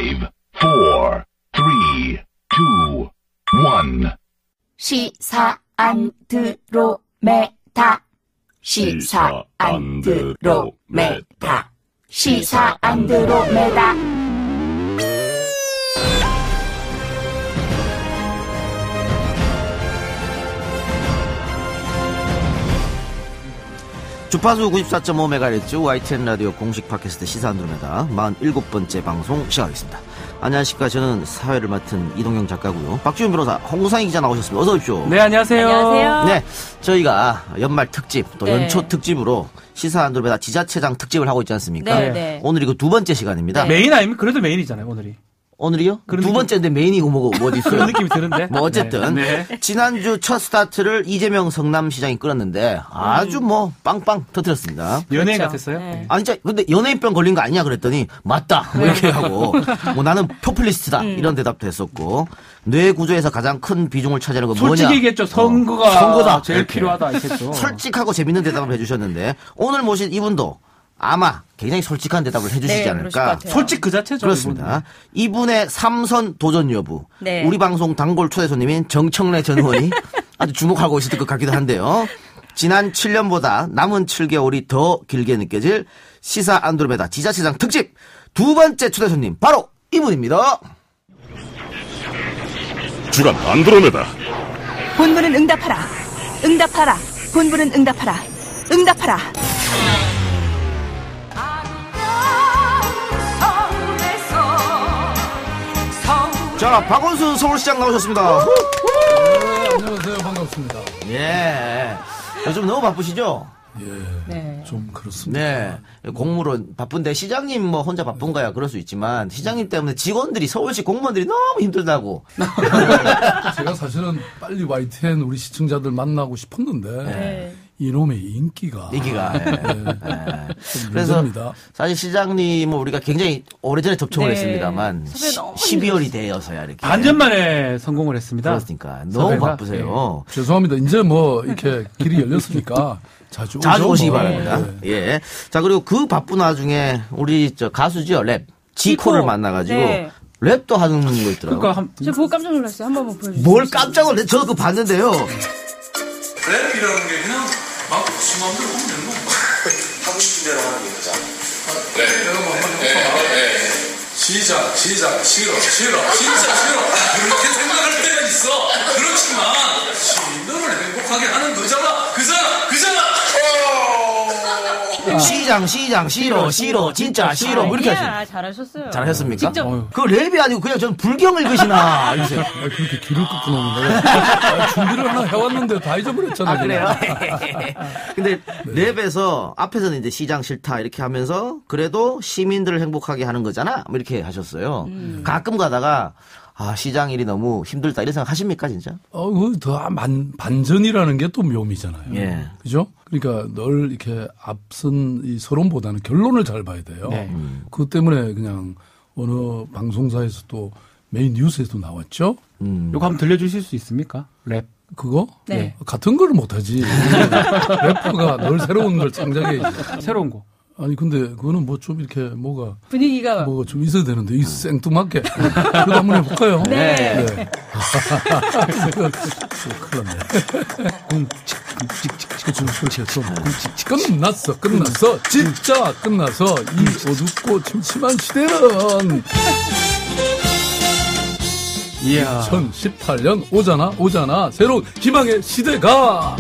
3, 2, 1. 시사 안드로메다. 시사 안드로메다. 시사 안드로메다. 주파수 94.5MHz YTN 라디오 공식 팟캐스트 시사 안드로메다 47번째 방송 시작하겠습니다. 안녕하십니까. 저는 사회를 맡은 이동영 작가고요. 박지훈 변호사, 홍상희 기자 나오셨습니다. 어서 오십시오. 네, 안녕하세요. 안녕하세요. 네, 저희가 연말 특집 또 네. 연초 특집으로 시사 안드로메다 지자체장 특집을 하고 있지 않습니까? 네, 네. 오늘 이거 두 번째 시간입니다. 네. 메인 아니면 그래도 메인이잖아요, 오늘이. 오늘이요? 그런 두 느낌. 번째인데 메인이고 뭐고 뭐 어디 있어요? 그런 느낌이 드는데. 뭐 어쨌든 네. 지난주 첫 스타트를 이재명 성남시장이 끌었는데 아주 뭐 빵빵 터뜨렸습니다. 연예인 그렇죠. 같았어요. 네. 아니 진짜 근데 연예인병 걸린 거 아니냐 그랬더니 맞다 뭐 이렇게 하고 뭐 나는 포퓰리스트다 이런 대답도 했었고 뇌 구조에서 가장 큰 비중을 차지하는 건 뭐냐? 솔직히 얘기했죠. 선거가 선거다. 제일 이렇게. 필요하다 했죠. 솔직하고 재밌는 대답을 해주셨는데 오늘 모신 이분도 아마 굉장히 솔직한 대답을 해주시지 네, 그러실 것 않을까. 같아요. 솔직 그 자체죠. 그렇습니다. 이분의 삼선 도전 여부. 네. 우리 방송 단골 초대 손님인 정청래 전 의원이 아주 주목하고 있을 것 같기도 한데요. 지난 7년보다 남은 7개월이 더 길게 느껴질 시사 안드로메다 지자체장 특집 두 번째 초대 손님 바로 이분입니다. 주간 안드로메다. 본부는 응답하라. 응답하라. 본부는 응답하라. 응답하라. 자, 박원순 서울시장 나오셨습니다. 안녕하세요. 반갑습니다. 예. 요즘 너무 바쁘시죠? 예. 네. 좀 그렇습니다. 네. 공무원 바쁜데 시장님 뭐 혼자 바쁜 거야 그럴 수 있지만 시장님 때문에 직원들이 서울시 공무원들이 너무 힘들다고. 제가 사실은 빨리 YTN 우리 시청자들 만나고 싶었는데 네. 이놈의 인기가 얘기가. 예. 좀 그래서 문제입니다. 사실 시장님은 우리가 굉장히 오래전에 접촉을 네. 했습니다만 섭외 너무 12월이 되어서야 이렇게. 반년 만에 성공을 했습니다. 그렇으니까 너무 섭외가. 바쁘세요. 죄송합니다. 이제 뭐 이렇게 길이 열렸으니까 자주 자주 오죠, 오시기 뭐. 바랍니다. 예. 예. 자, 그리고 그 바쁜 와중에 우리 저 가수죠, 랩. 지코를 지코. 만나가지고 네. 랩도 하는 거 있더라고요. 그러니까 저 보고 깜짝 놀랐어요. 한 번만 보여주세요. 뭘 깜짝 놀래? 저 그거 봤는데요. 랩이라는 게 그냥 막 수마음대로 하면 되는 건가? 하고 싶은 대로 하는 거죠. 네. 내가 뭐 한번 해볼까? 시작, 진짜 싫어. 그렇게 생각할 때가 있어. 그렇지만 시민들을 행복하게 하는 그잖아. 시장, 싫어, 진짜 싫어. 뭐 이렇게 하시죠. 아니야, 잘하셨어요. 잘하셨습니까? 직접. 그 랩이 아니고 그냥 전 불경 읽으시나. 이러세요. 아, 그렇게 길을 끄고 나오는데 준비를 하나 해왔는데 다 잊어버렸잖아요. 아, 그래요? 근데 랩에서 앞에서는 이제 시장 싫다 이렇게 하면서 그래도 시민들을 행복하게 하는 거잖아. 뭐 이렇게 하셨어요. 가끔 가다가 아, 시장 일이 너무 힘들다 이런 생각 하십니까, 진짜? 더 반전이라는 게 또 묘미잖아요. 예. 그죠? 그러니까 늘 이렇게 앞선 이 서론보다는 결론을 잘 봐야 돼요. 네. 그것 때문에 그냥 어느 방송사에서도 메인 뉴스에도 나왔죠. 요거 한번 들려주실 수 있습니까? 랩. 그거? 네. 같은 걸 못하지. 래퍼가 늘 새로운 걸 창작해야지. 새로운 거. 아니 근데 그거는 뭐 좀 이렇게 뭐가 분위기가. 좀 있어야 되는데 이 생뚱맞게 그거 한번 해볼까요? 네. 큰일 났네. 끝났어. 진짜 끝나서 이 어둡고 침침한 시대는 이야. 2018년 오잖아. 새로운 희망의 시대가.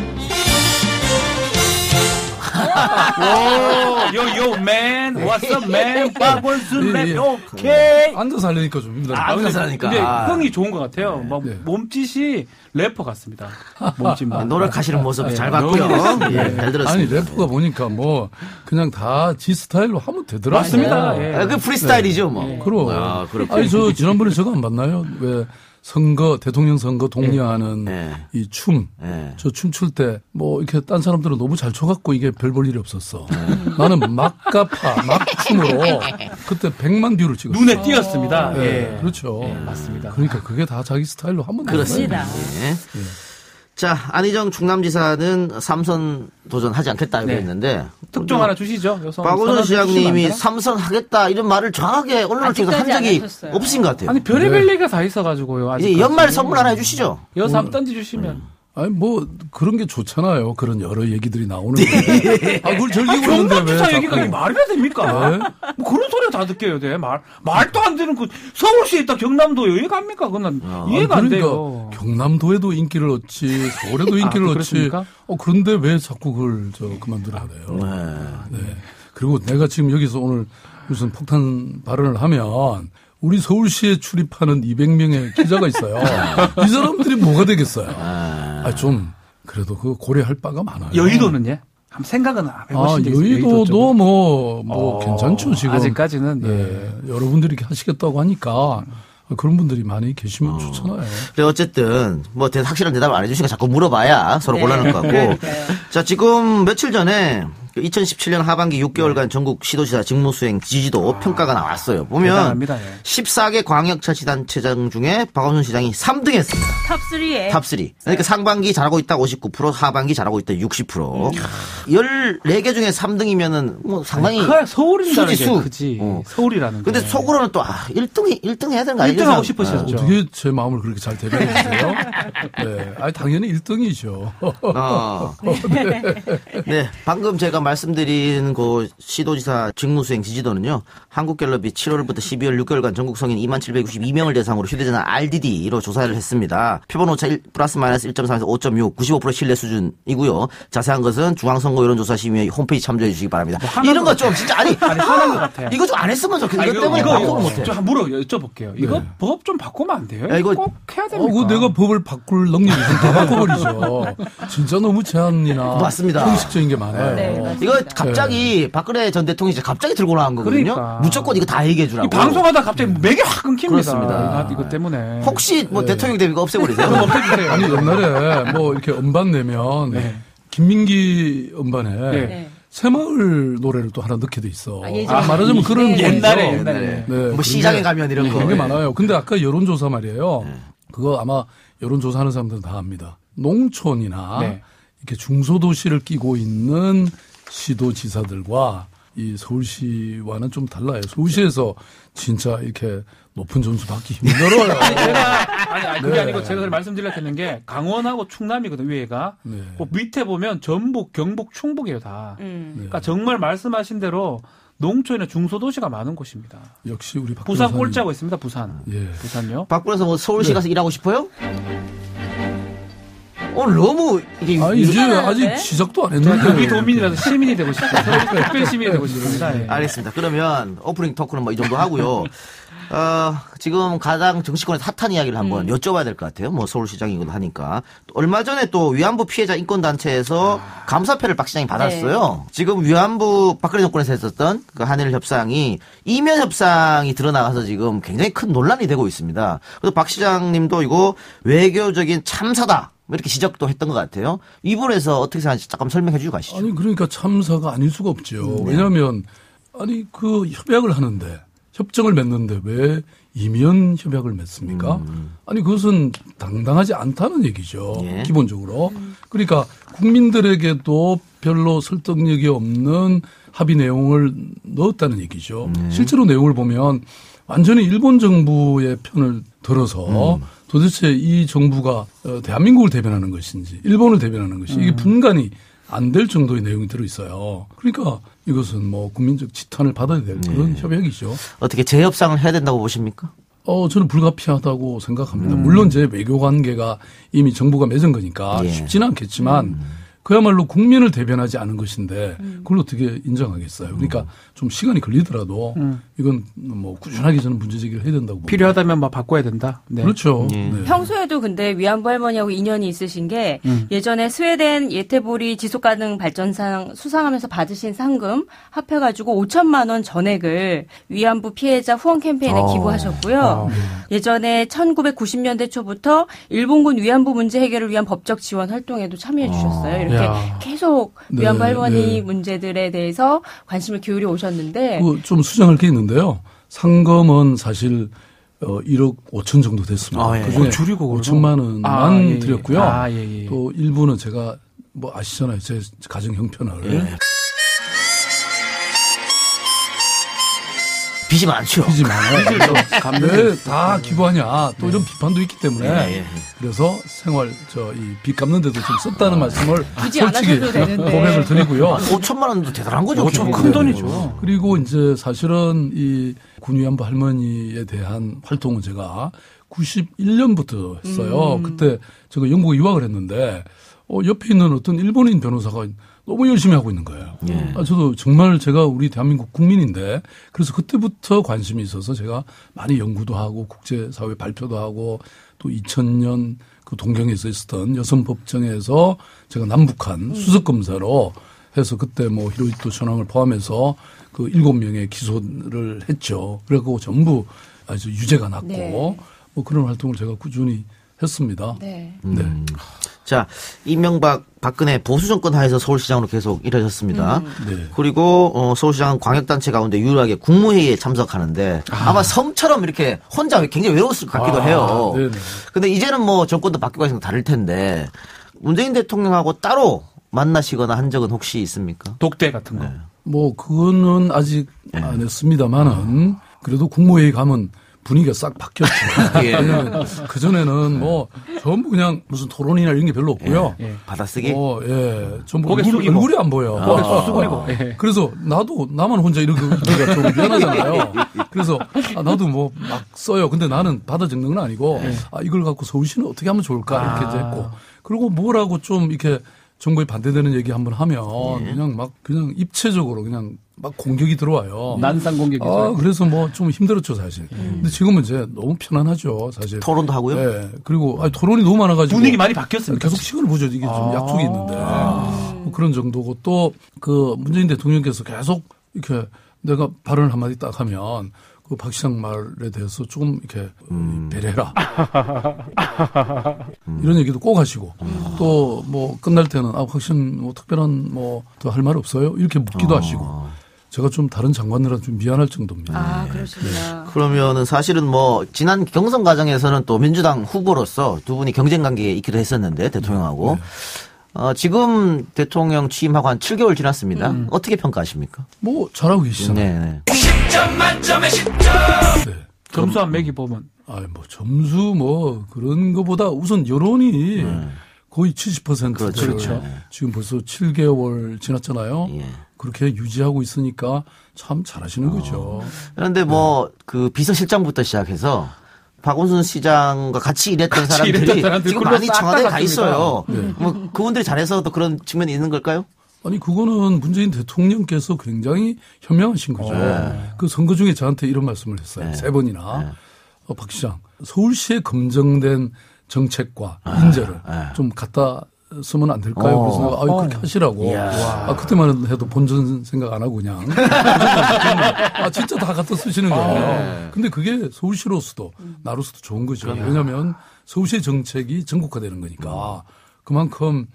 요, 맨, what's up, man, 박원순 예, 예. 랩, 오케이. 앉아서 하려니까 좀 힘들어. 앉아서 하니까. 근데 아. 흥이 좋은 것 같아요. 막 네. 몸짓이 래퍼 같습니다. 몸짓만. 노력하시는 모습 네, 잘 봤고요. 너무 예, 잘 들었습니다. 아니 래퍼가 보니까 뭐 그냥 다 지 스타일로 하면 되더라고요. 맞습니다. 예. 아, 그 프리스타일이죠, 뭐. 그럼. 아, 그렇군요. 아니 저 지난번에 저거 안 봤나요? 왜 대통령 선거 독려하는 네. 이 춤. 네. 저 춤출 때 뭐 이렇게 딴 사람들은 너무 잘 춰갖고 이게 별 볼 일이 없었어. 나는 막가파, 막춤으로 그때 100만 뷰를 찍었어. 눈에 띄었습니다. 네, 예. 그렇죠. 맞습니다. 그러니까 그게 다 자기 스타일로 하면 되는 그렇습니다. 거예요. 예. 자, 안희정 충남지사는 삼선 도전하지 않겠다 네. 그랬는데 특종 하나 주시죠. 여성 박원순 시장님이 주시면 삼선 하겠다 이런 말을 정확하게 언론을 통해서 한 아직까지 안 적이 하셨어요. 없으신 것 같아요. 아니 별의별 얘기가 다 있어가지고요. 이제 아직까지. 연말 선물 하나 해주시죠. 여섯 한 던지 주시면. 아니 뭐 그런 게 좋잖아요. 그런 여러 얘기들이 나오는 거. 아 그걸 즐기고 있는데 왜 경남지사 자꾸. 얘기가 이게 말이 됩니까? 네? 뭐 그런 소리가 다 듣게요. 돼. 말도 안 되는 그 서울시에 있다 경남도에 왜 갑니까? 그건 이해가 안 돼요. 경남도에도 인기를 얻지 서울에도 인기를 얻지. 그렇습니까? 그런데 왜 자꾸 그걸 그만두라 하래요. 네. 그리고 내가 지금 여기서 오늘 무슨 폭탄 발언을 하면 우리 서울시에 출입하는 200명의 기자가 있어요. 이 사람들이 뭐가 되겠어요? 좀 그래도 그 고려할 바가 많아요. 여의도는 예? 한번 생각은 해보신 적 있어요? 여의도도 뭐 괜찮죠 지금. 아직까지는 네. 여러분들이 하시겠다고 하니까 그런 분들이 많이 계시면 좋잖아요. 근데 어쨌든 뭐 확실한 대답을 안 해주시니까 자꾸 물어봐야 서로 곤란할 것 같고. 자, 지금 며칠 전에 2017년 하반기 6개월간 전국 시도지사 직무수행 지지도 평가가 나왔어요. 보면 대단합니다, 예. 14개 광역자치단체장 중에 박원순 시장이 3등했습니다. 탑3에. 탑3. 그러니까 상반기 잘하고 있다 59%, 하반기 잘하고 있다 60%. 14개 중에 3등이면은 뭐 상당히 그야 서울이라는 게 수지수. 크지. 서울이라는 근데 게. 속으로는 또 1등 해야 되는 거 아니에요? 1등 하고 싶으셨죠. 어떻게 제 마음을 그렇게 잘 대변해 주세요? 네. 아니, 당연히 1등이죠. 네, 방금 제가 말씀드린 그 시도지사 직무수행 지지도는요, 한국갤럽이 7월부터 12월 6개월간 전국 성인 2762명을 대상으로 휴대전화 RDD로 조사를 했습니다. 표본 오차 플러스 마이너스 1.3에서 5.6, 95% 신뢰 수준이고요. 자세한 것은 중앙선거여론조사심의회 홈페이지 참조해 주시기 바랍니다. 이런 거 좀 진짜 화난 것 같아요. 이거 좀 안 했으면 좋겠어요. 이것 때문에 방송을 못해. 저 한번 여쭤볼게요. 이거 법 좀 바꾸면 안 돼요? 야, 이거 꼭 해야 됩니까? 그거 내가 법을 바꿀 능력이 있으면 다 바꿔버리죠. 진짜 너무 제한이나 맞습니다. 형식적인 게 많아요. 네, 맞습니다. 이거 갑자기 박근혜 전 대통령이 갑자기 들고 나온 거거든요. 그러니까. 무조건 이거 다 얘기해 주라고. 이 방송하다 갑자기 맥이 확 끊깁니다. 그렇습니다. 이거 때문에. 혹시 뭐 대통령 되면 이거 없애버리세요? 아니 옛날에 뭐 이렇게 음반 내면 김민기 음반에 네. 새마을 노래를 또 하나 넣게 돼 있어. 예전에. 말하자면 그런 네. 거죠. 옛날에. 네. 뭐 시장에 가면 이런 거. 그런 게 많아요. 근데 아까 여론조사 말이에요. 그거 아마 여론조사 하는 사람들은 다 압니다. 농촌이나 네. 이렇게 중소도시를 끼고 있는 시도지사들과 이 서울시와는 좀 달라요. 서울시에서 진짜 이렇게 높은 점수 받기 힘들어요. 아니, 그게 아니고 제가 말씀드리려고 했는 게 강원하고 충남이거든, 위에가. 네. 그 밑에 보면 전북, 경북, 충북이에요, 다. 그러니까 네. 정말 말씀하신 대로 농촌이나 중소도시가 많은 곳입니다. 역시 우리 박 부산 변호사님. 꼴찌하고 있습니다, 부산. 예. 부산요. 박근혜서 뭐 서울시 가서 일하고 싶어요? 오늘 너무 이게 이제 하는데? 아직 시작도 안 제가 했는데. 경기 도민이라서 시민이 되고 싶어요. 특별 시민이 되고 싶습니다. 예. 알겠습니다. 그러면 오프닝 토크는 뭐 이 정도 하고요. 지금 가장 정치권에서 핫한 이야기를 한번 여쭤봐야 될 것 같아요. 뭐 서울시장이기도 하니까. 얼마 전에 또 위안부 피해자 인권단체에서 감사패를 박 시장이 받았어요. 지금 위안부 박근혜 정권에서 했었던 그 한일 협상이 이면 협상이 드러나가서 지금 굉장히 큰 논란이 되고 있습니다. 그래서 박 시장님도 이거 외교적인 참사다. 이렇게 지적도 했던 것 같아요. 이 부분에서 어떻게 생각하시는지 잠깐 설명해 주고 가시죠. 아니 그러니까 참사가 아닐 수가 없죠. 왜냐하면 아니 그 협약을 하는데 협정을 맺는데 왜 이면 협약을 맺습니까? 아니 그것은 당당하지 않다는 얘기죠. 예. 기본적으로. 그러니까 국민들에게도 별로 설득력이 없는 합의 내용을 넣었다는 얘기죠. 실제로 내용을 보면 완전히 일본 정부의 편을 들어서 도대체 이 정부가 대한민국을 대변하는 것인지 일본을 대변하는 것이 이게 분간이 안 될 정도의 내용이 들어있어요. 그러니까 이것은 뭐 국민적 지탄을 받아야 될 그런 협약이죠. 어떻게 재협상을 해야 된다고 보십니까? 저는 불가피하다고 생각합니다. 물론 제 외교 관계가 이미 정부가 맺은 거니까 예. 쉽지는 않겠지만 그야말로 국민을 대변하지 않은 것인데 그걸 어떻게 인정하겠어요. 그러니까 좀 시간이 걸리더라도 이건 뭐 꾸준하게 저는 문제 제기를 해야 된다고 봅니다. 필요하다면 뭐 바꿔야 된다. 네. 그렇죠. 예. 네. 평소에도 근데 위안부 할머니하고 인연이 있으신 게 예전에 스웨덴 예테보리 지속가능 발전상 수상하면서 받으신 상금 합해가지고 5천만 원 전액을 위안부 피해자 후원 캠페인에 기부하셨고요. 예전에 1990년대 초부터 일본군 위안부 문제 해결을 위한 법적 지원 활동에도 참여해 주셨어요. 이렇게 야. 계속 네, 위안부 할머니 네. 문제들에 대해서 관심을 기울여 오셨는데 좀 수정할 게 있는데요. 상금은 사실 1억 5천 정도 됐습니다. 아, 예. 그중에 줄이고 그러죠? 5천만 원만 예, 예. 드렸고요. 예, 예. 또 일부는 제가 뭐 아시잖아요. 제 가정 형편을. 예. 빚이 많죠. 빚이 많아요. 왜 다 기부하냐. 또 이런 비판도 있기 때문에. 그래서 이 빚 갚는 데도 좀 썼다는 말씀을 굳이 안 솔직히 하셔도 되는데. 고백을 드리고요. 5천만 원도 대단한 거죠. 5천 큰 돈이죠. 그리고 이제 사실은 이 군위안부 할머니에 대한 활동은 제가 91년부터 했어요. 그때 제가 영국에 유학을 했는데 옆에 있는 어떤 일본인 변호사가 너무 열심히 하고 있는 거예요. 저도 정말 제가 우리 대한민국 국민인데 그래서 그때부터 관심이 있어서 제가 많이 연구도 하고 국제사회 발표도 하고 또 2000년 그 동경에서 있었던 여성법정에서 제가 남북한 수석검사로 해서 그때 뭐 히로히토 천황을 포함해서 그 7명의 기소를 했죠. 그래갖고 전부 아주 유죄가 났고 네. 뭐 그런 활동을 제가 꾸준히 했습니다. 네. 네. 자, 이명박, 박근혜 보수 정권 하에서 서울시장으로 계속 일하셨습니다. 네. 그리고 서울시장은 광역단체 가운데 유일하게 국무회의에 참석하는데 아마 섬처럼 이렇게 혼자 굉장히 외로웠을 것 같기도 해요. 네네. 근데 이제는 뭐 정권도 바뀌고 해서 다를 텐데 문재인 대통령하고 따로 만나시거나 한 적은 혹시 있습니까? 독대 같은 거. 뭐 그거는 아직 안 했습니다만은 그래도 국무회의 가면 분위기가 싹 바뀌었죠. 예. 왜냐면 그전에는 뭐 전부 그냥 무슨 토론이나 이런 게 별로 없고요. 받아쓰기? 전부 고개 숙이고. 얼굴이 안 보여. 고개 숙이고. 예. 그래서 나만 혼자 이러기가 좀 미안하잖아요. 그래서 나도 뭐 막 써요. 근데 나는 받아 적는 건 아니고 이걸 갖고 서울시는 어떻게 하면 좋을까 이렇게 이제 했고 그리고 뭐라고 좀 이렇게 정부에 반대되는 얘기 한번 하면 그냥 입체적으로 그냥 막 공격이 들어와요. 난상 공격이죠. 그래서 뭐 좀 힘들었죠, 사실. 근데 지금은 이제 너무 편안하죠, 사실. 토론도 하고요? 네. 그리고 토론이 너무 많아가지고. 분위기 많이 바뀌었습니다. 계속 시간을 보죠. 이게 좀 약속이 있는데. 뭐 그런 정도고 또 그 문재인 대통령께서 계속 이렇게 내가 발언을 한마디 딱 하면 그 박 시장 말에 대해서 조금 이렇게 배려해라. 이런 얘기도 꼭 하시고 또 뭐 끝날 때는 확신 뭐 특별한 뭐 더 할 말 없어요? 이렇게 묻기도 하시고 제가 좀 다른 장관들한테 좀 미안할 정도입니다. 그러시구나. 그러면은 사실은 뭐 지난 경선 과정에서는 또 민주당 후보로서 두 분이 경쟁 관계에 있기도 했었는데 대통령하고 지금 대통령 취임하고 한 7개월 지났습니다. 어떻게 평가하십니까? 뭐 잘하고 계시잖아요. 네. 10점 만점에 10점. 네. 점수 한 매기 보면. 뭐 점수 뭐 그런 거보다 우선 여론이 거의 70%. 그렇죠. 지금 벌써 7개월 지났잖아요. 예. 그렇게 유지하고 있으니까 참 잘하시는 거죠. 그런데 뭐 그 비서실장부터 시작해서 박원순 시장과 같이 일했던 사람들이 지금 많이 청와대에 가 있어요. 뭐 그분들이 잘해서 또 그런 측면이 있는 걸까요? 아니 그거는 문재인 대통령께서 굉장히 현명하신 거죠. 그 선거 중에 저한테 이런 말씀을 했어요. 3번이나. 박 시장 서울시에 검증된 정책과 인재를 좀 갖다 쓰면 안 될까요? 그래서 내가 그렇게 하시라고. 그때만 해도 본전 생각 안 하고 그냥. 진짜 다 갖다 쓰시는 거예요. 근데 그게 서울시로서도 나로서도 좋은 거죠. 왜냐하면 서울시의 정책이 전국화되는 거니까 그만큼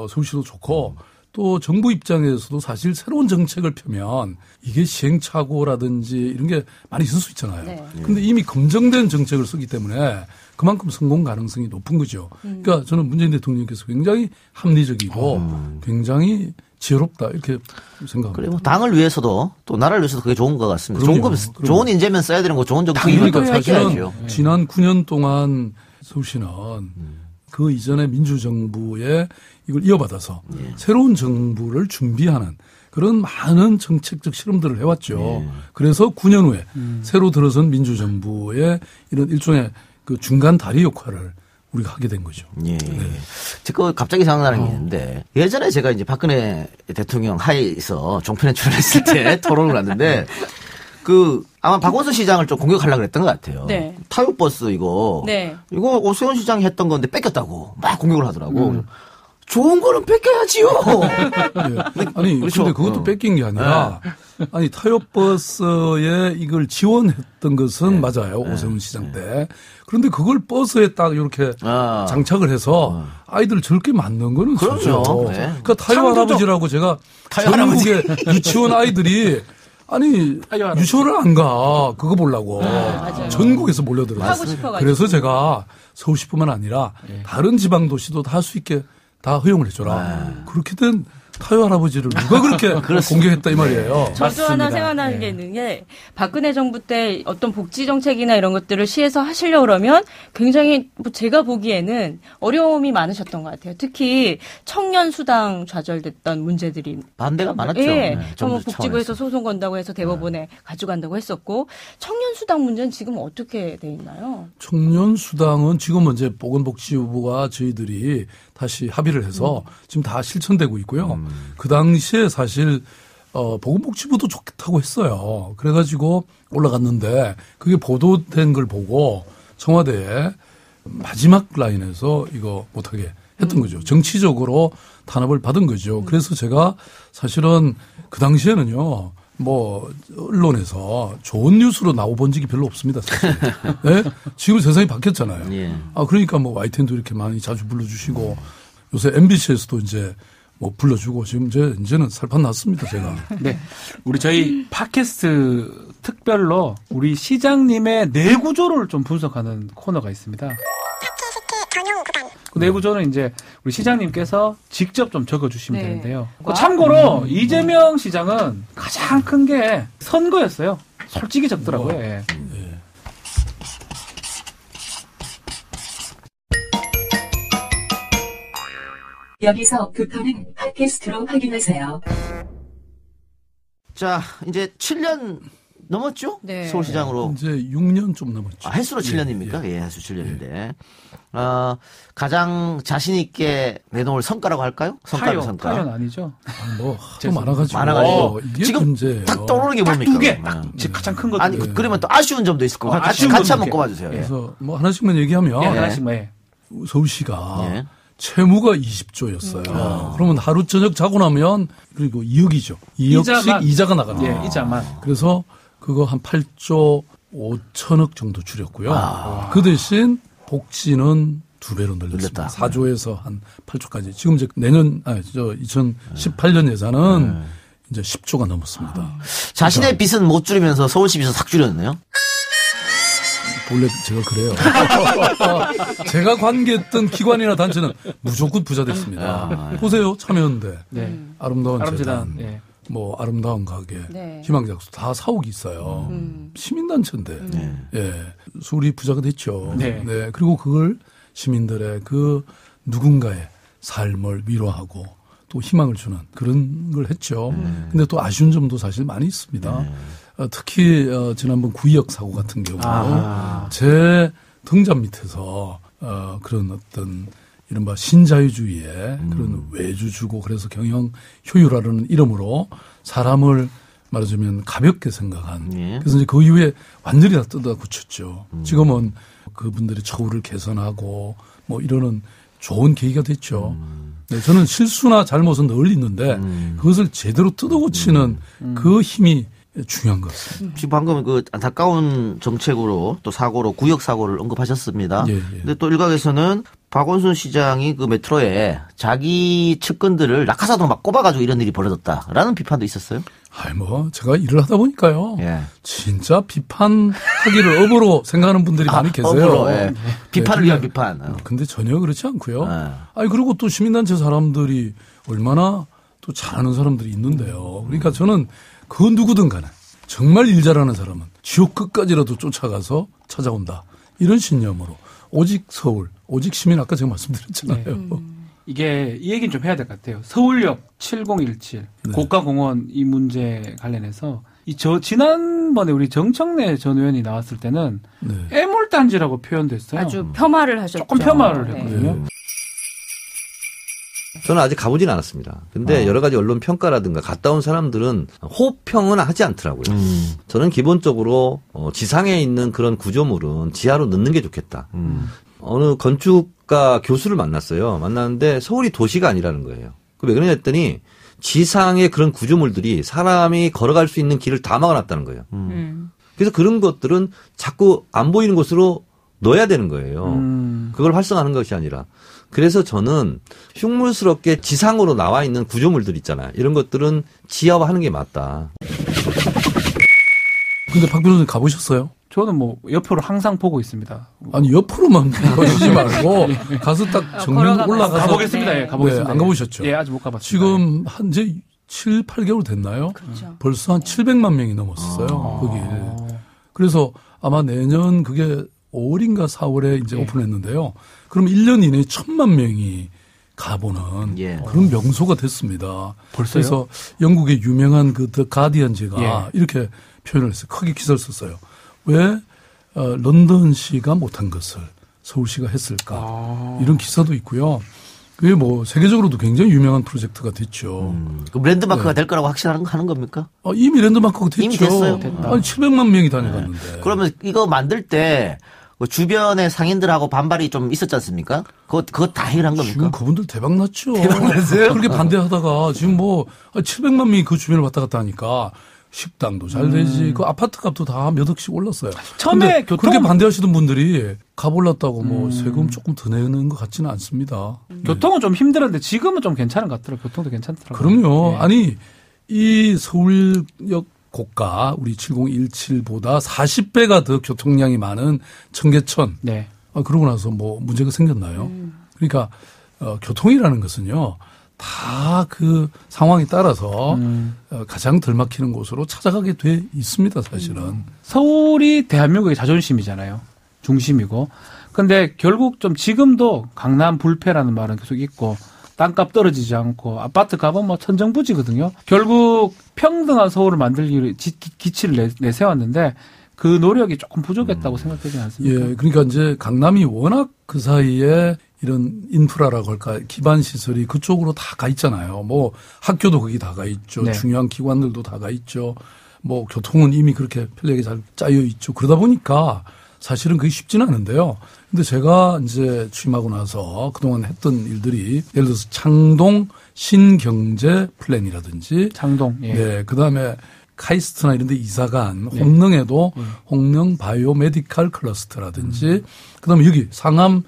서울시도 좋고 또 정부 입장에서도 사실 새로운 정책을 펴면 이게 시행착오라든지 이런 게 많이 있을 수 있잖아요. 네. 근데 이미 검증된 정책을 쓰기 때문에 그만큼 성공 가능성이 높은 거죠. 그러니까 저는 문재인 대통령께서 굉장히 합리적이고 굉장히 지혜롭다 이렇게 생각합니다. 그래 뭐 당을 위해서도 또 나라를 위해서도 그게 좋은 것 같습니다. 그럼요. 좋은 인재면 써야 되는 거 좋은 정책 그러니까 사실은 해야죠. 지난 9년 동안 서울시는 그 이전의 민주정부에 이걸 이어받아서 새로운 정부를 준비하는 그런 많은 정책적 실험들을 해왔죠. 그래서 9년 후에 새로 들어선 민주정부의 이런 일종의 그 중간 다리 역할을 우리가 하게 된 거죠. 예. 제가 갑자기 생각나는 게 있는데 예전에 제가 이제 박근혜 대통령 하에서 종편에 출연했을 때 토론을 했는데 아마 박원순 시장을 좀 공격하려고 그랬던 것 같아요. 네. 타요버스 이거 오세훈 시장이 했던 건데 뺏겼다고 막 공격을 하더라고. 좋은 거는 뺏겨야지요. 아니, 그렇죠. 근데 그것도 뺏긴 게 아니라, 아니, 타요버스에 이걸 지원했던 것은 맞아요. 오세훈 시장 때. 그런데 그걸 버스에 딱 이렇게 장착을 해서 아이들 저렇게 만든 거는 그렇죠. 진짜죠. 그러니까 타요 할아버지라고 제가 전국의 유치원 아이들이 아니 유치원을 안 가. 그거 보려고. 전국에서 몰려들어요. 하고 싶어가지고. 그래서 제가 서울시뿐만 아니라 다른 지방 도시도 다 할 수 있게 다 허용을 해줘라. 그렇게 된 타요 할아버지를 누가 그렇게 공격했다 이 말이에요. 저도 맞습니다. 하나 생각나는 게 있는 게 박근혜 정부 때 어떤 복지 정책이나 이런 것들을 시에서 하시려고 그러면 굉장히 뭐 제가 보기에는 어려움이 많으셨던 것 같아요. 특히 청년 수당 좌절됐던 문제들이 반대가 많았죠. 예, 네, 뭐 정부 복지부에서 차원에서. 소송 건다고 해서 대법원에 가져간다고 했었고 청년 수당 문제는 지금 어떻게 돼 있나요? 청년 수당은 지금은 이제 보건복지부가 저희들이 다시 합의를 해서 지금 다 실천되고 있고요. 그 당시에 사실 보건복지부도 좋다고 했어요. 그래가지고 올라갔는데 그게 보도된 걸 보고 청와대에 마지막 라인에서 이거 못하게 했던 거죠. 정치적으로 탄압을 받은 거죠. 그래서 제가 사실은 그 당시에는요. 뭐 언론에서 좋은 뉴스로 나와본 적이 별로 없습니다. 사실. 네? 지금 세상이 바뀌었잖아요. 예. 그러니까 뭐 YTN도 이렇게 많이 자주 불러주시고 요새 MBC에서도 이제 뭐 불러주고 지금 이제는 살판 났습니다. 제가. 네. 저희 팟캐스트 특별로 우리 시장님의 내구조를 좀 분석하는 코너가 있습니다. 그 내구조는 이제 우리 시장님께서 직접 좀 적어주시면 네. 되는데요. 참고로 이재명 시장은 가장 큰 게 선거였어요. 솔직히 적더라고요. 예. 여기서 부터는 팟캐스트로 확인하세요. 자, 이제 7년 넘었죠? 네. 서울시장으로. 이제 6년 좀 넘었죠. 횟수로 7년입니까? 예, 횟수 7년인데. 가장 자신있게 내놓을 성과라고 할까요? 성과는 타연 아니죠? 뭐 하도 많아가지고. 많아가지고. 이게 지금 문제예요. 딱 떠오르는 게 딱 뭡니까? 두 개. 딱 가장 큰 것. 아니, 그러면 또 아쉬운 점도 있을 거고. 같이 아쉬운 한번 점도 꼽아주세요. 예. 그래서 뭐 하나씩만 얘기하면 예, 하나씩 뭐. 서울시가 예. 채무가 20조였어요. 그러면 하루 저녁 자고 나면 그리고 2억이죠. 2억씩 이자가 나가는 거예요. 예, 이자만. 그래서 그거 한 8조 5천억 정도 줄였고요. 그 대신 복지는 2배로 늘렸습니다. 늘렸다. 4조에서 한 8조까지. 지금 이제 2018년 예산은 이제 10조가 넘었습니다. 자신의 빚은 못 줄이면서 서울시 빚은 싹 줄였네요. 원래 제가 그래요. 제가 관계했던 기관이나 단체는 무조건 부자 됐습니다. 보세요. 참여연대, 네. 아름다운 재단. 재단, 예. 뭐 아름다운 가게, 네. 희망작수 다 사옥이 있어요. 시민단체인데, 예, 서울이 부자가 됐죠. 네. 네. 그리고 그걸 시민들의 그 누군가의 삶을 위로하고 또 희망을 주는 그런 걸 했죠. 근데 또 아쉬운 점도 사실 많이 있습니다. 특히 지난번 구의역 사고 같은 경우 제 등잔 밑에서 그런 어떤 이른바 신자유주의의 그런 외주 주고 그래서 경영 효율화라는 이름으로 사람을 말하자면 가볍게 생각한. 예. 그래서 이제 그 이후에 완전히 다 뜯어 고쳤죠. 지금은 그분들의 처우를 개선하고 뭐 이러는 좋은 계기가 됐죠. 네, 저는 실수나 잘못은 늘 있는데 그것을 제대로 뜯어 고치는 그 힘이 중요한 것 같습니다. 지금 방금 그 안타까운 정책으로 또 사고로 구역 사고를 언급하셨습니다. 예, 예. 근데 또 일각에서는 박원순 시장이 그 메트로에 자기 측근들을 낙하사도 막 꼽아가지고 이런 일이 벌어졌다라는 비판도 있었어요. 아이 뭐 제가 일을 하다 보니까요. 예. 진짜 비판하기를 업으로 생각하는 분들이 많이 계세요. 업으로, 예. 비판을 네, 위한 근데- 비판. 근데 전혀 그렇지 않고요. 네. 아니 그리고 또 시민단체 사람들이 얼마나 또 잘하는 사람들이 있는데요. 그러니까 저는 그 누구든 간에 정말 일 잘하는 사람은 지옥 끝까지라도 쫓아가서 찾아온다. 이런 신념으로 오직 서울, 오직 시민 아까 제가 말씀드렸잖아요. 이게 이 얘기는 좀 해야 될 것 같아요. 서울역 7017 네. 고가공원 이 문제 관련해서 지난번에 우리 정청래 전 의원이 나왔을 때는 네. 애물단지라고 표현됐어요. 아주 폄하를 하셨죠. 조금 폄하를 네. 했거든요. 저는 아직 가보진 않았습니다. 근데 여러 가지 언론 평가라든가 갔다 온 사람들은 호평은 하지 않더라고요. 저는 기본적으로 지상에 있는 그런 구조물은 지하로 넣는 게 좋겠다. 어느 건축가 교수를 만났어요. 만났는데 서울이 도시가 아니라는 거예요. 왜 그러냐 했더니 지상의 그런 구조물들이 사람이 걸어갈 수 있는 길을 다 막아놨다는 거예요. 그래서 그런 것들은 자꾸 안 보이는 곳으로 넣어야 되는 거예요. 그걸 활성화하는 것이 아니라. 그래서 저는 흉물스럽게 지상으로 나와 있는 구조물들 있잖아요. 이런 것들은 지하화하는 게 맞다. 근데 박 변호사님 가보셨어요? 저는 뭐 옆으로 항상 보고 있습니다. 아니 옆으로만 보시지 말고 가서 딱 정면 올라가서 가보겠습니다. 예, 가보겠습니다. 네, 안 가보셨죠? 예, 아직 못 가봤습니다. 지금 한 이제 7, 8개월 됐나요? 그렇죠. 벌써 한 700만 명이 넘었어요. 거기. 그래서 아마 내년 그게 5월인가 4월에 이제 오픈했는데요. 그럼 1년 이내에 1000만 명이 가보는 그런 명소가 됐습니다. 벌써요? 그래서 영국의 유명한 그 더 가디언지가 이렇게 표현을 했어요. 크게 기사를 썼어요. 왜 런던시가 못한 것을 서울시가 했을까? 이런 기사도 있고요. 그게 뭐 세계적으로도 굉장히 유명한 프로젝트가 됐죠. 그 랜드마크가 될 거라고 확신하는 겁니까? 이미 랜드마크가 됐죠. 이미 됐어요. 아니 700만 명이 다녀갔는데. 그러면 이거 만들 때 주변의 상인들하고 반발이 좀 있었지 않습니까? 그거 다 해결한 겁니까? 지금 그분들 대박 났죠. 대박 났어요? 그렇게 반대하다가 지금 뭐 700만 명이 그 주변을 왔다 갔다 하니까 식당도 잘 되지. 그 아파트 값도 다 몇 억씩 올랐어요. 처음에 그렇게 반대하시던 분들이 값 올랐다고 뭐 세금 조금 더 내는 것 같지는 않습니다. 교통은 좀 힘들었는데 지금은 좀 괜찮은 것 같더라고요. 교통도 괜찮더라고요. 그럼요. 아니 이 서울역 고가 우리 7017보다 40배가 더 교통량이 많은 청계천. 네. 그러고 나서 뭐 문제가 생겼나요? 그러니까 교통이라는 것은요. 다 그 상황에 따라서 가장 덜 막히는 곳으로 찾아가게 돼 있습니다, 사실은. 서울이 대한민국의 자존심이잖아요. 중심이고. 근데 결국 좀 지금도 강남 불패라는 말은 계속 있고 땅값 떨어지지 않고 아파트 값은 뭐 천정부지거든요. 결국 평등한 서울을 만들기 기치를 내세웠는데 그 노력이 조금 부족했다고 생각되지 않습니까? 예, 그러니까 이제 강남이 워낙 그 사이에 이런 인프라라고 할까 기반 시설이 그쪽으로 다 가 있잖아요. 뭐 학교도 거기 다 가 있죠. 네. 중요한 기관들도 다 가 있죠. 뭐 교통은 이미 그렇게 편리하게 잘 짜여 있죠. 그러다 보니까 사실은 그게 쉽지는 않은데요. 근데 제가 이제 취임하고 나서 그동안 했던 일들이 예를 들어서 창동 신경제 플랜이라든지 창동. 예. 네, 그다음에 카이스트나 이런 데 이사간 홍릉에도 홍릉 바이오메디칼 클러스터라든지 그다음에 여기 상암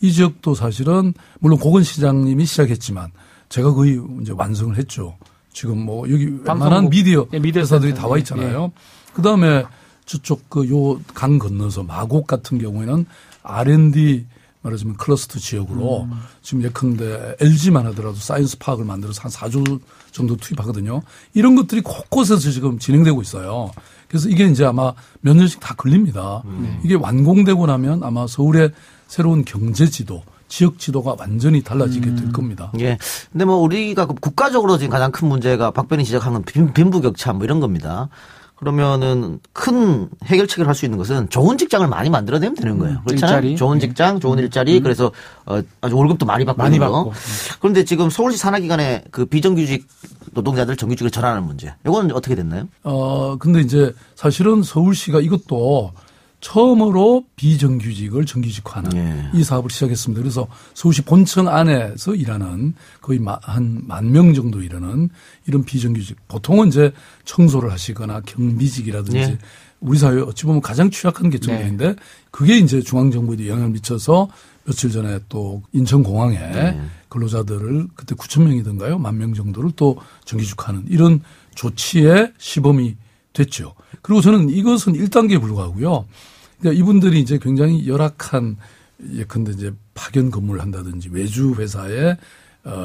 이 지역도 사실은 물론 고건 시장님이 시작했지만 제가 거의 이제 완성을 했죠. 지금 뭐 여기 웬만한 미디어 회사들이 다 와 있잖아요. 그다음에 저쪽 그 요 강 건너서 마곡 같은 경우에는 R&D 말하자면 클러스터 지역으로 지금 예컨대 LG만 하더라도 사이언스 파크를 만들어서 한 4조 정도 투입하거든요. 이런 것들이 곳곳에서 지금 진행되고 있어요. 그래서 이게 이제 아마 몇 년씩 다 걸립니다. 이게 완공되고 나면 아마 서울의 새로운 경제 지도, 지역 지도가 완전히 달라지게 될 겁니다. 예. 근데 뭐 우리가 국가적으로 지금 가장 큰 문제가 박변이 지적하는 빈부격차 뭐 이런 겁니다. 그러면은 큰 해결책을 할 수 있는 것은 좋은 직장을 많이 만들어내면 되는 거예요. 그렇잖아요. 일자리. 좋은 직장, 좋은 일자리. 그래서 아주 월급도 많이 받고 있는 거. 그런데 지금 서울시 산하기관의 그 비정규직 노동자들 정규직으로 전환하는 문제. 이건 어떻게 됐나요? 근데 이제 사실은 서울시가 이것도 처음으로 비정규직을 정규직화하는 이 사업을 시작했습니다. 그래서 서울시 본청 안에서 일하는 거의 한 10,000명 정도 일하는 이런 비정규직. 보통은 이제 청소를 하시거나 경비직이라든지 우리 사회에 어찌 보면 가장 취약한 계층들인데 그게 이제 중앙정부에도 영향을 미쳐서 며칠 전에 또 인천공항에 근로자들을 그때 9,000명이던가요? 10,000명 정도를 또 정규직화하는 이런 조치의 시범이 됐죠. 그리고 저는 이것은 1단계에 불과하고요. 그러니까 이분들이 이제 굉장히 열악한 예컨대 이제 파견 근무를 한다든지 외주 회사에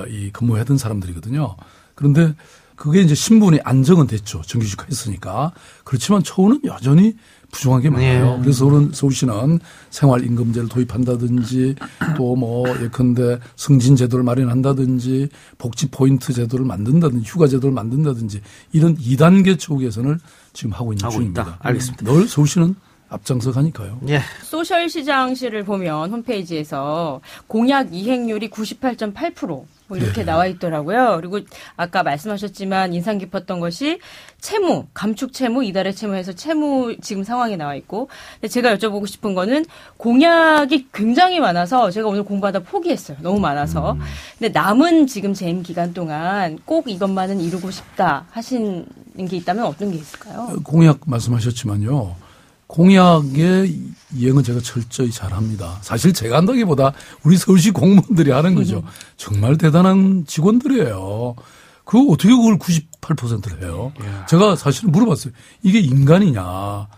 이 근무하던 사람들이거든요. 그런데 그게 이제 신분이 안정은 됐죠. 정규직화 했으니까. 그렇지만 처우는 여전히 부족한 게 많아요. 그래서 서울시는 생활임금제를 도입한다든지 또 뭐 예컨대 승진제도를 마련한다든지 복지포인트 제도를 만든다든지 휴가제도를 만든다든지 이런 2단계 처우 개선을 지금 하고 있는 중입니다. 있다. 알겠습니다. 늘 서울시는 앞장서 가니까요. 예. 소셜시장실을 보면 홈페이지에서 공약 이행률이 98.8% 뭐 이렇게 나와 있더라고요. 그리고 아까 말씀하셨지만 인상 깊었던 것이 채무, 감축 채무, 이달의 채무에서 채무 지금 상황이 나와 있고. 근데 제가 여쭤보고 싶은 거는 공약이 굉장히 많아서 제가 오늘 공부하다 포기했어요. 너무 많아서. 근데 남은 지금 재임 기간 동안 꼭 이것만은 이루고 싶다 하신 게 있다면 어떤 게 있을까요? 공약 말씀하셨지만요. 공약의 이행은 제가 철저히 잘합니다. 사실 제가 한다기보다 우리 서울시 공무원들이 하는 거죠. 정말 대단한 직원들이에요. 어떻게 그걸 98%를 해요? 제가 사실은 물어봤어요. 이게 인간이냐.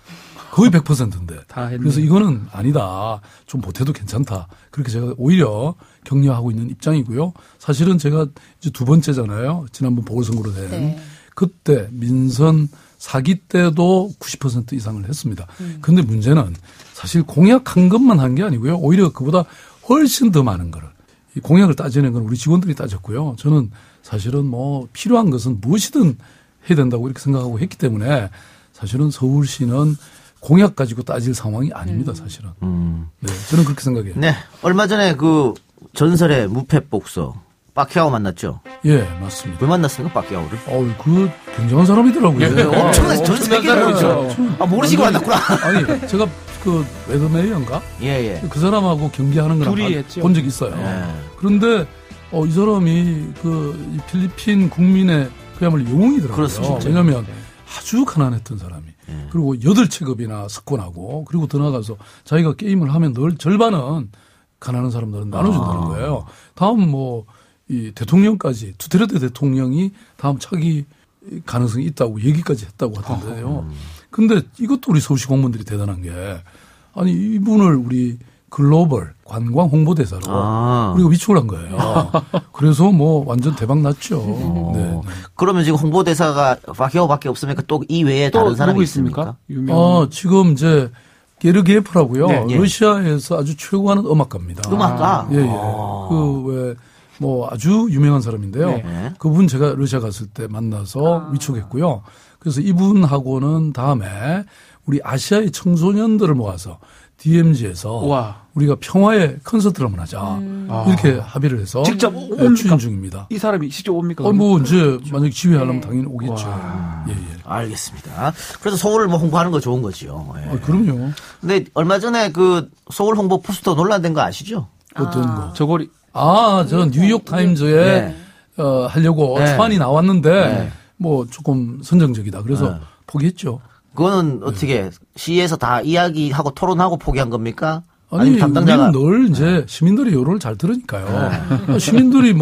거의 100%인데. 다 했네. 그래서 이거는 아니다. 좀 못해도 괜찮다. 그렇게 제가 오히려 격려하고 있는 입장이고요. 사실은 제가 이제 두 번째잖아요. 지난번 보궐선거로 된. 네. 그때 민선 4기 때도 90% 이상을 했습니다. 근데 문제는 사실 공약한 것만 한 게 아니고요. 오히려 그보다 훨씬 더 많은 거를. 이 공약을 따지는 건 우리 직원들이 따졌고요. 저는 사실은 뭐 필요한 것은 무엇이든 해야 된다고 이렇게 생각하고 했기 때문에 사실은 서울시는 공약 가지고 따질 상황이 아닙니다, 사실은. 네, 저는 그렇게 생각해요. 네. 얼마 전에 그 전설의 무패 복서 빠키아오 만났죠? 예, 맞습니다. 왜 만났습니까, 빠키아오를? 그 굉장한 사람이더라고요. 엄청나게 전 세계로. 아, 모르시고 만났구나. 아니, 제가 그 웨더메이어인가? 예. 그 사람하고 경기하는 걸 둘이 했죠. 본 적이 있어요. 예. 그런데 이 사람이 이 필리핀 국민의 그야말로 영웅이더라고요. 그렇습니다. 왜냐하면 아주 가난했던 사람이. 그리고 8체급이나 석권하고 그리고 더 나가서 자기가 게임을 하면 늘 절반은 가난한 사람들은 나눠준다는 거예요. 다음 이 대통령까지 두테르테 대통령이 다음 차기 가능성이 있다고 얘기까지 했다고 하던데요. 근데 이것도 우리 서울시 공무원들이 대단한 게 아니 이분을 우리 글로벌 관광 홍보대사로 우리가 위촉을 한 거예요. 그래서 완전 대박 났죠. 네. 그러면 지금 홍보대사가 빠키아오밖에 없습니까? 또 이 외에 다른 사람이 있습니까? 지금 이제 게르기예프라고요. 네, 예. 러시아에서 아주 최고하는 음악가입니다. 음악가? 예. 아주 유명한 사람인데요. 네. 그분 제가 러시아 갔을 때 만나서 위촉했고요. 그래서 이분하고는 다음에 우리 아시아의 청소년들을 모아서 DMZ에서 우리가 평화의 콘서트를 한번 하자. 이렇게 합의를 해서 직접 추진 중입니다. 이 사람이 직접 옵니까? 이제 만약 지휘하려면 당연히 오겠죠. 예. 알겠습니다. 그래서 서울을 홍보하는 거 좋은 거지요. 예. 그럼요. 근데 얼마 전에 그 서울 홍보 포스터 논란된 거 아시죠? 어떤 거? 저고리. 저 뉴욕 타임즈에 하려고 초안이 나왔는데 조금 선정적이다. 그래서 포기했죠. 그거는 어떻게 시에서 다 이야기하고 토론하고 포기한 겁니까? 아니, 담당자가 우리는 늘 이제 시민들의 여론을 잘 들으니까요. 시민들이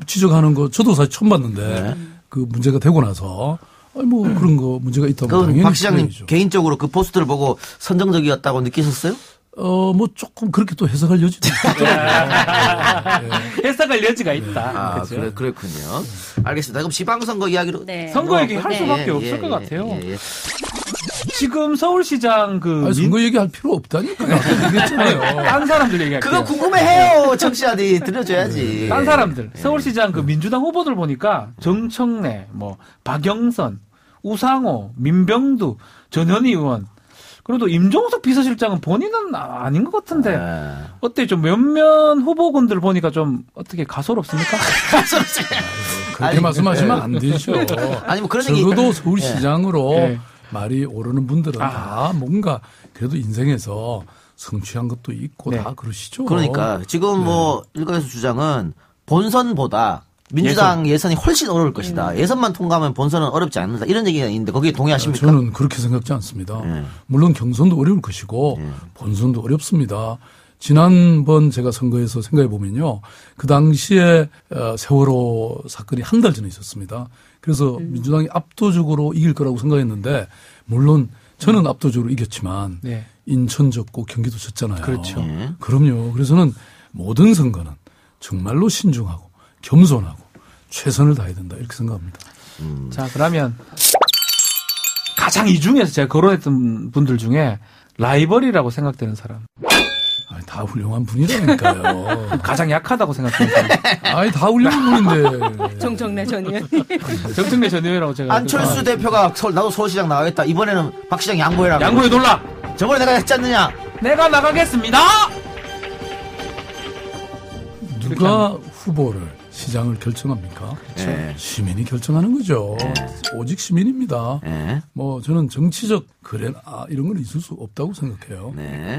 지적하는 거 저도 사실 처음 봤는데 그 문제가 되고 나서 그런 거 문제가 있다고 당연히 박 시장님 필요하죠. 개인적으로 그 포스터를 보고 선정적이었다고 느끼셨어요? 조금 그렇게 또 해석할 여지도 있죠. 해석할 여지가 있다. 그렇군요. 알겠습니다. 그럼 지방선거 이야기로. 선거 얘기 할 수밖에 없을 것 같아요. 지금 서울시장 선거 얘기할 필요 없다니까요. 얘기했잖아요. 딴 사람들 얘기할게요. 그거 궁금해해요. 청취자들이 들려줘야지. 딴 사람들. 서울시장 민주당 후보들 보니까 정청래, 박영선, 우상호, 민병두, 전현희 의원. 그래도 임종석 비서실장은 본인은 아닌 것 같은데 어때 좀 몇몇 후보군들 보니까 좀 어떻게 가소롭습니까? 그렇게 말씀하시면 안 되죠. 아니 그런 적어도 서울시장으로 말이 오르는 분들은 다 뭔가 그래도 인생에서 성취한 것도 있고 다 그러시죠. 그러니까 지금 일각에서 주장은 본선보다 민주당 예선이 훨씬 어려울 것이다. 예선만 통과하면 본선은 어렵지 않는다. 이런 얘기가 있는데 거기에 동의하십니까? 저는 그렇게 생각지 않습니다. 물론 경선도 어려울 것이고 본선도 어렵습니다. 지난번 제가 선거에서 생각해 보면요. 그 당시에 세월호 사건이 한 달 전에 있었습니다. 그래서 민주당이 압도적으로 이길 거라고 생각했는데 물론 저는 압도적으로 이겼지만 인천 졌고 경기도 졌잖아요. 그렇죠. 그럼요. 그래서는 모든 선거는 정말로 신중하고 겸손하고 최선을 다해야 된다 이렇게 생각합니다. 자 그러면 가장 이 중에서 제가 거론했던 분들 중에 라이벌이라고 생각되는 사람. 다 훌륭한 분이라니까요. 가장 약하다고 생각되는 사람. 다 훌륭한 분인데. 정청래 전 의원. 정청래 전 의원이라고 제가. 안철수 대표가 나도 서울시장 나가겠다. 이번에는 박 시장 양보해라. 양보해 놀라. 저번에 내가 했지 않느냐. 내가 나가겠습니다. 누가 후보를 시장을 결정합니까? 시민이 결정하는 거죠. 오직 시민입니다. 저는 정치적 이런 건 있을 수 없다고 생각해요.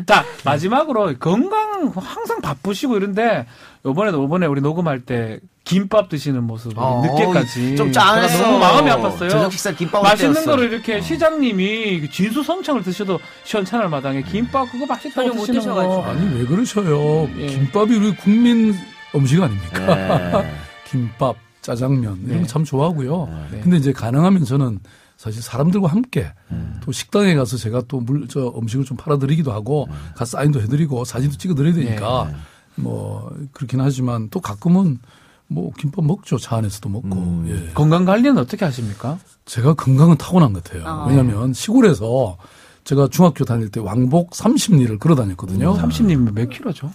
자 마지막으로 건강 항상 바쁘시고 이런데 이번에 우리 녹음할 때 김밥 드시는 모습 늦게까지 좀 짠했어. 너무 마음이 아팠어요. 저녁 식사 김밥을 맛있는 때웠어. 거를 이렇게 시장님이 진수성찬을 드셔도 시원찮을 마당에 김밥 그거 맛있다고 전혀 못 드시는 드셔가지고. 거. 아니 왜 그러셔요? 김밥이 우리 국민 음식 아닙니까? 김밥, 짜장면 이런 거 참 좋아하고요. 근데 이제 가능하면 저는 사실 사람들과 함께 또 식당에 가서 제가 또 음식을 좀 팔아드리기도 하고 가서 사인도 해드리고 사진도 찍어드려야 되니까 뭐 그렇긴 하지만 또 가끔은 뭐 김밥 먹죠. 차 안에서도 먹고. 예. 건강 관리는 어떻게 하십니까? 제가 건강은 타고난 것 같아요. 왜냐하면 시골에서 제가 중학교 다닐 때 왕복 30리를 걸어 다녔거든요. 30리면 몇 킬로죠?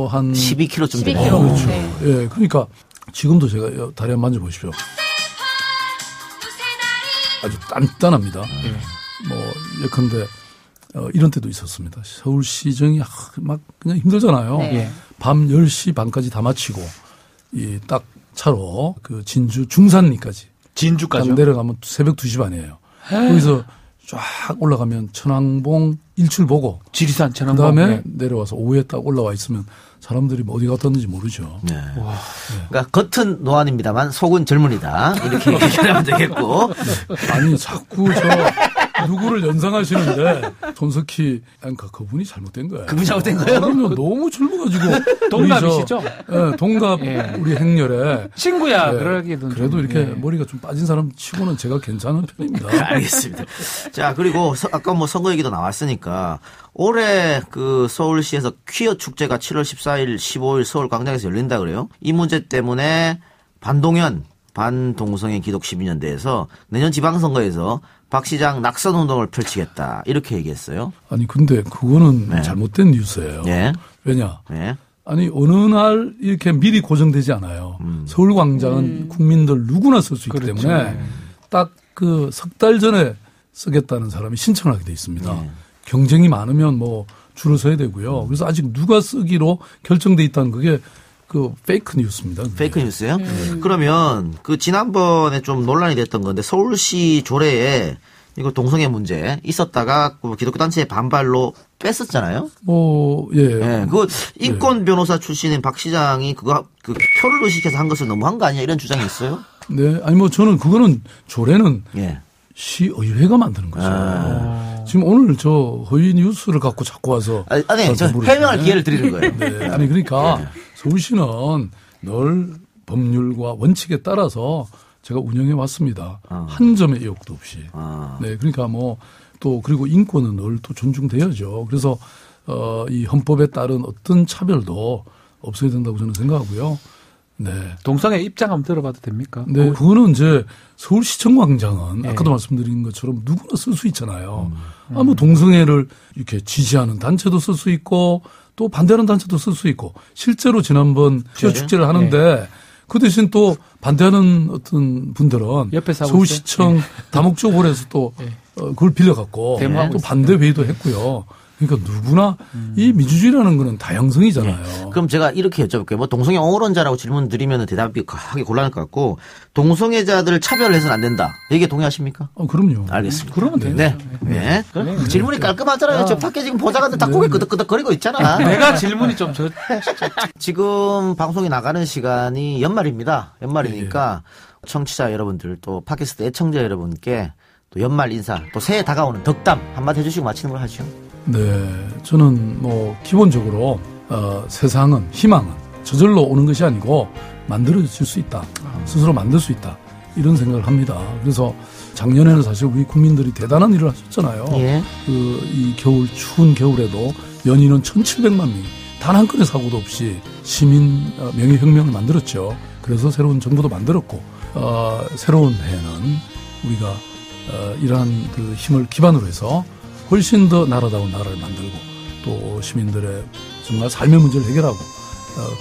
한 12kg쯤 되네요. 12kg. 그렇죠. 네. 예, 그러니까 지금도 제가 다리 한번 만져보십시오. 아주 단단합니다. 뭐 예컨대 이런 때도 있었습니다. 서울시정이 막 그냥 힘들잖아요. 네. 밤 10시 반까지 다 마치고 이 딱 차로 그 진주 중산리까지 진주까지요? 딱 내려가면 새벽 2시 반이에요. 거기서 쫙 올라가면 천왕봉 일출 보고 지리산 천왕봉. 그다음에 네. 내려와서 오후에 딱 올라와 있으면 사람들이 뭐 어디 갔다 왔는지 모르죠. 네. 그러니까 겉은 노안입니다만 속은 젊은이다. 이렇게 얘기하면 되겠고. 아니 자꾸 누구를 연상하시는데 손석희 앵커 그분이 잘못된 거예요. 그분이 잘못된 거예요? 그럼요. 너무 젊어가지고 동갑이시죠? 예, 동갑 우리 행렬에 친구야. 예, 그러기도 그래도 좀, 이렇게 예. 머리가 좀 빠진 사람 치고는 제가 괜찮은 편입니다. 알겠습니다. 자, 그리고 아까 뭐 선거 얘기도 나왔으니까 올해 그 서울시에서 퀴어 축제가 7월 14일, 15일 서울 광장에서 열린다 그래요. 이 문제 때문에 반동현, 반동성애 기독 12년대에서 내년 지방선거에서 박 시장 낙선 운동을 펼치겠다. 이렇게 얘기했어요. 아니 근데 그거는 네. 잘못된 뉴스예요. 네. 왜냐? 네. 아니 어느 날 이렇게 미리 고정되지 않아요. 서울광장은 국민들 누구나 쓸 수 있기 그렇죠. 때문에 딱 그 석 달 전에 쓰겠다는 사람이 신청을 하게 돼 있습니다. 네. 경쟁이 많으면 뭐 줄을 서야 되고요. 그래서 아직 누가 쓰기로 결정돼 있다는 그게 그 페이크 뉴스입니다. 그게. 페이크 뉴스요? 그러면 그 지난번에 좀 논란이 됐던 건데 서울시 조례에 이거 동성애 문제 있었다가 그 기독교 단체의 반발로 뺐었잖아요. 뭐 예. 예, 그거 인권 변호사 출신인 박 시장이 그거 그 표를 의식해서 한 것은 너무한 거 아니야? 이런 주장이 있어요? 네. 아니 뭐 저는 그거는 조례는 예. 시의회가 만드는 거죠. 지금 오늘 저 허위 뉴스를 갖고 자꾸 와서 아니, 저 저한테 물으시네. 해명할 기회를 드리는 거예요. 네. 아니 그러니까 서울시는 늘 법률과 원칙에 따라서 제가 운영해 왔습니다. 한 점의 의혹도 없이. 네, 그러니까 뭐 또 그리고 인권은 늘 또 존중돼야죠. 그래서 이 헌법에 따른 어떤 차별도 없어야 된다고 저는 생각하고요. 네. 동성애 입장 한번 들어봐도 됩니까? 네, 그거는 이제 서울시청 광장은 아까도 말씀드린 것처럼 누구나 쓸 수 있잖아요. 뭐 동성애를 이렇게 지지하는 단체도 쓸 수 있고 또 반대하는 단체도 쓸 수 있고 실제로 지난번 퀴어 축제를 하는데 그 대신 또 반대하는 어떤 분들은 옆에서 하고 서울시청 다목적홀에서 또 그걸 빌려갖고 데모하고 또 반대 회의도 했고요. 그러니까 누구나 이 민주주의라는 거는 다양성이잖아요. 그럼 제가 이렇게 여쭤볼게요. 뭐 동성애 옹호론자라고 질문 드리면 대답이 하기 곤란할 것 같고 동성애자들을 차별해서는 안 된다. 이게 동의하십니까? 그럼요. 알겠습니다. 그러면 되죠. 네. 네. 그럼 질문이 깔끔하잖아요. 저 밖에 지금 보좌관들 다 고개 끄덕끄덕거리고 있잖아. 내가 질문이 좀 지금 방송이 나가는 시간이 연말입니다. 연말이니까 청취자 여러분들 또 팟캐스트 애청자 여러분께 또 연말 인사 또 새해 다가오는 덕담 한마디 해주시고 마치는 걸 하죠. 네, 저는 뭐 기본적으로 세상은 희망은 저절로 오는 것이 아니고 만들어질 수 있다. 스스로 만들 수 있다. 이런 생각을 합니다. 그래서 작년에는 사실 우리 국민들이 대단한 일을 하셨잖아요. 예. 이 겨울 추운 겨울에도 연인은 1,700만 명이 단 한 건의 사고도 없이 시민 명예혁명을 만들었죠. 그래서 새로운 정부도 만들었고 새로운 해에는 우리가 이러한 그 힘을 기반으로 해서 훨씬 더 나라다운 나라를 만들고 또 시민들의 정말 삶의 문제를 해결하고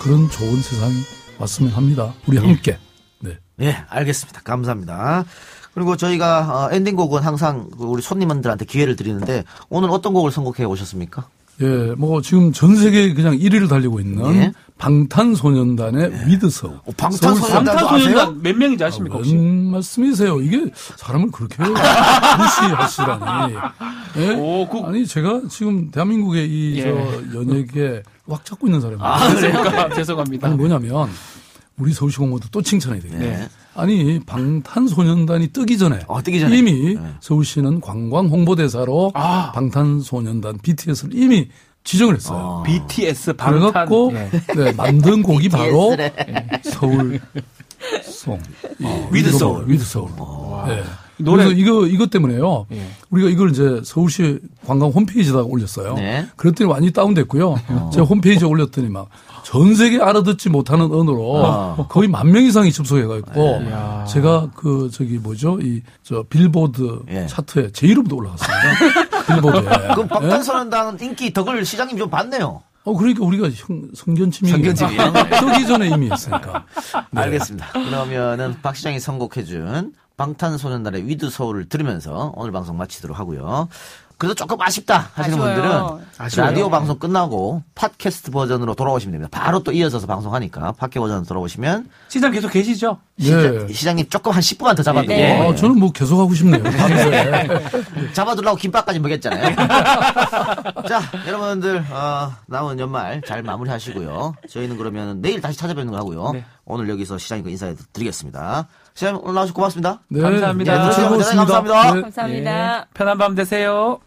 그런 좋은 세상이 왔으면 합니다. 우리 함께. 네. 네, 알겠습니다. 감사합니다. 그리고 저희가 엔딩곡은 항상 우리 손님들한테 기회를 드리는데 오늘 어떤 곡을 선곡해 오셨습니까? 예, 뭐 지금 전 세계 그냥 1위를 달리고 있는 예. 방탄소년단의 위드서울. 방탄소년단 몇 명인지 아십니까 혹시? 뭔 말씀이세요? 이게 사람을 그렇게 무시하시다니. 예? 아니 제가 지금 대한민국의 이 연예계 확 잡고 있는 사람입니다. 죄송합니다. 아니 뭐냐면 우리 서울시 공무원도 또 칭찬해야 되겠네. 네. 아니 방탄소년단이 뜨기 전에 이미 서울시는 관광 홍보대사로 방탄소년단 BTS를 이미 지정을 했어요. BTS 방탄. 그래갖고 네, 만든 곡이 바로 서울송. 위드소울. 위드소울. 네. 그래서 이것 때문에요. 우리가 이걸 이제 서울시 관광 홈페이지에다가 올렸어요. 네. 그랬더니 완전히 다운됐고요. 제가 홈페이지에 올렸더니 막 전 세계 알아듣지 못하는 언어로 거의 10,000명 이상이 접속해가지고 제가 저 빌보드 차트에 제 이름도 올라갔습니다. 빌보드에. 그럼 방탄소년단 인기 덕을 시장님 좀 봤네요. 그러니까 우리가 성견지명이에요. 뜨기 전에 이미 했으니까. 네. 알겠습니다. 그러면은 박 시장이 선곡해준 방탄소년단의 위드 서울을 들으면서 오늘 방송 마치도록 하고요. 그래도 조금 아쉽다 하시는 분들은 라디오 방송 끝나고 팟캐스트 버전으로 돌아오시면 됩니다. 바로 또 이어져서 방송하니까 팟캐 버전으로 돌아오시면 시장 계속 계시죠? 시장님 조금 한 10분만 더 잡아두고 네. 저는 뭐 계속 하고 싶네요. 잡아두려고 김밥까지 먹였잖아요. 자, 여러분들 남은 연말 잘 마무리하시고요. 저희는 그러면 내일 다시 찾아뵙는 거 하고요. 네. 오늘 여기서 시장님 인사드리겠습니다. 시장님 오늘 나와주셔서 고맙습니다. 네. 감사합니다. 즐거웠습니다. 감사합니다. 감사합니다. 편한 밤 되세요.